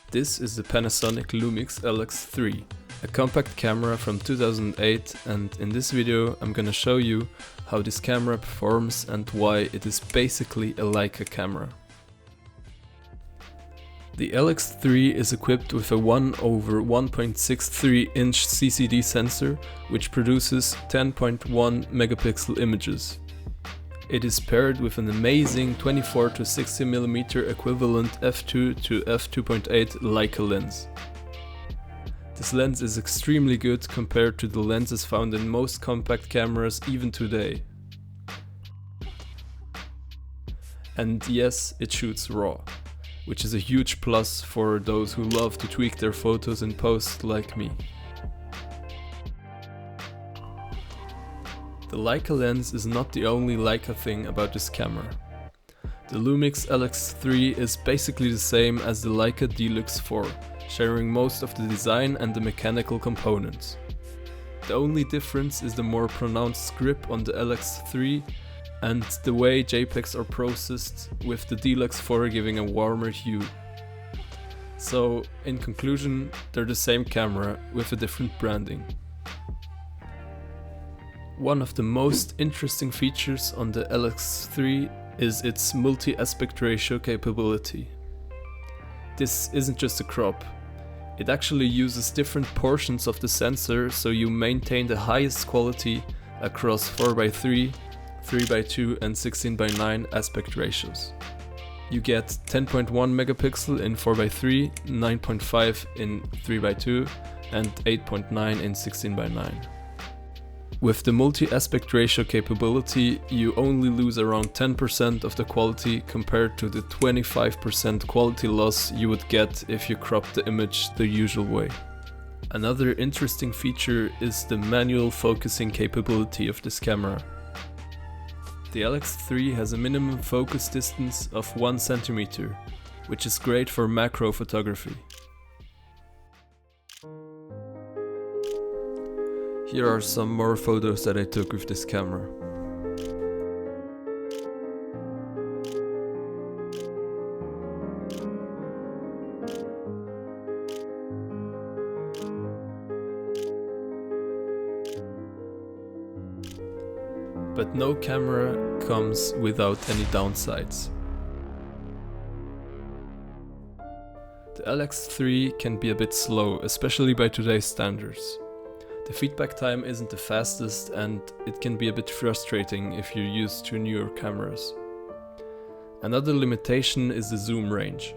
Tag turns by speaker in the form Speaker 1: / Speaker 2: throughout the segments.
Speaker 1: This is the Panasonic Lumix LX3, a compact camera from 2008, and in this video I'm gonna show you how this camera performs and why it is basically a Leica camera. The LX3 is equipped with a 1/1.63 inch CCD sensor, which produces 10.1 megapixel images. It is paired with an amazing 24 to 60mm equivalent f2 to f2.8 Leica lens. This lens is extremely good compared to the lenses found in most compact cameras even today. And yes, it shoots RAW, which is a huge plus for those who love to tweak their photos in post like me. The Leica lens is not the only Leica thing about this camera. The Lumix LX3 is basically the same as the Leica Deluxe 4, sharing most of the design and the mechanical components. The only difference is the more pronounced grip on the LX3 and the way JPEGs are processed, with the Deluxe 4 giving a warmer hue. So, in conclusion, they're the same camera with a different branding. One of the most interesting features on the LX3 is its multi-aspect ratio capability. This isn't just a crop. It actually uses different portions of the sensor, so you maintain the highest quality across 4:3, 3:2 and 16:9 aspect ratios. You get 10.1 megapixel in 4:3, 9.5 in 3:2 and 8.9 in 16:9. With the multi-aspect ratio capability, you only lose around 10% of the quality compared to the 25% quality loss you would get if you crop the image the usual way. Another interesting feature is the manual focusing capability of this camera. The LX3 has a minimum focus distance of 1 cm, which is great for macro photography. Here are some more photos that I took with this camera. But no camera comes without any downsides. The LX3 can be a bit slow, especially by today's standards. The feedback time isn't the fastest, and it can be a bit frustrating if you're used to newer cameras. Another limitation is the zoom range.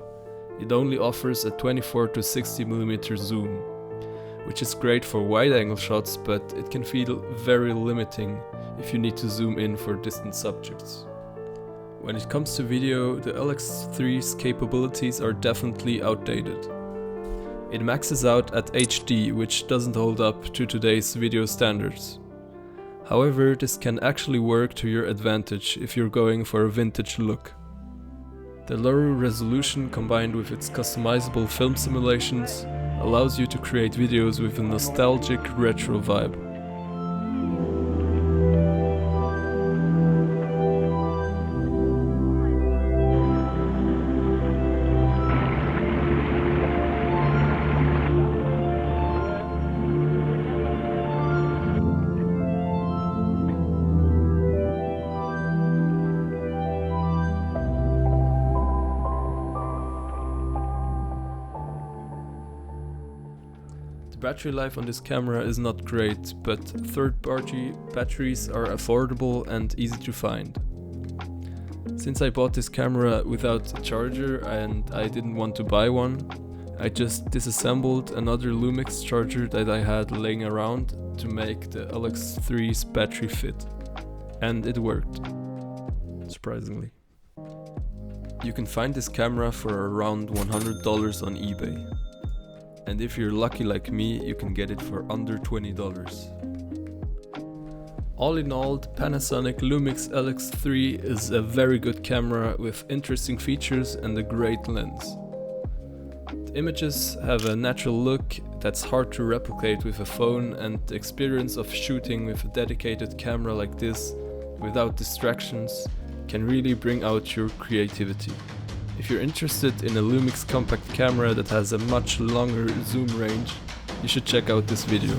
Speaker 1: It only offers a 24 to 60mm zoom, which is great for wide-angle shots, but it can feel very limiting if you need to zoom in for distant subjects. When it comes to video, the LX3's capabilities are definitely outdated. It maxes out at HD, which doesn't hold up to today's video standards. However, this can actually work to your advantage if you're going for a vintage look. The lower resolution combined with its customizable film simulations allows you to create videos with a nostalgic retro vibe. The battery life on this camera is not great, but third-party batteries are affordable and easy to find. Since I bought this camera without a charger and I didn't want to buy one, I just disassembled another Lumix charger that I had laying around to make the LX3's battery fit. And it worked, surprisingly. You can find this camera for around $100 on eBay. And if you're lucky like me, you can get it for under $20. All in all, the Panasonic Lumix LX3 is a very good camera with interesting features and a great lens. The images have a natural look that's hard to replicate with a phone, and the experience of shooting with a dedicated camera like this without distractions can really bring out your creativity. If you're interested in a Lumix compact camera that has a much longer zoom range, you should check out this video.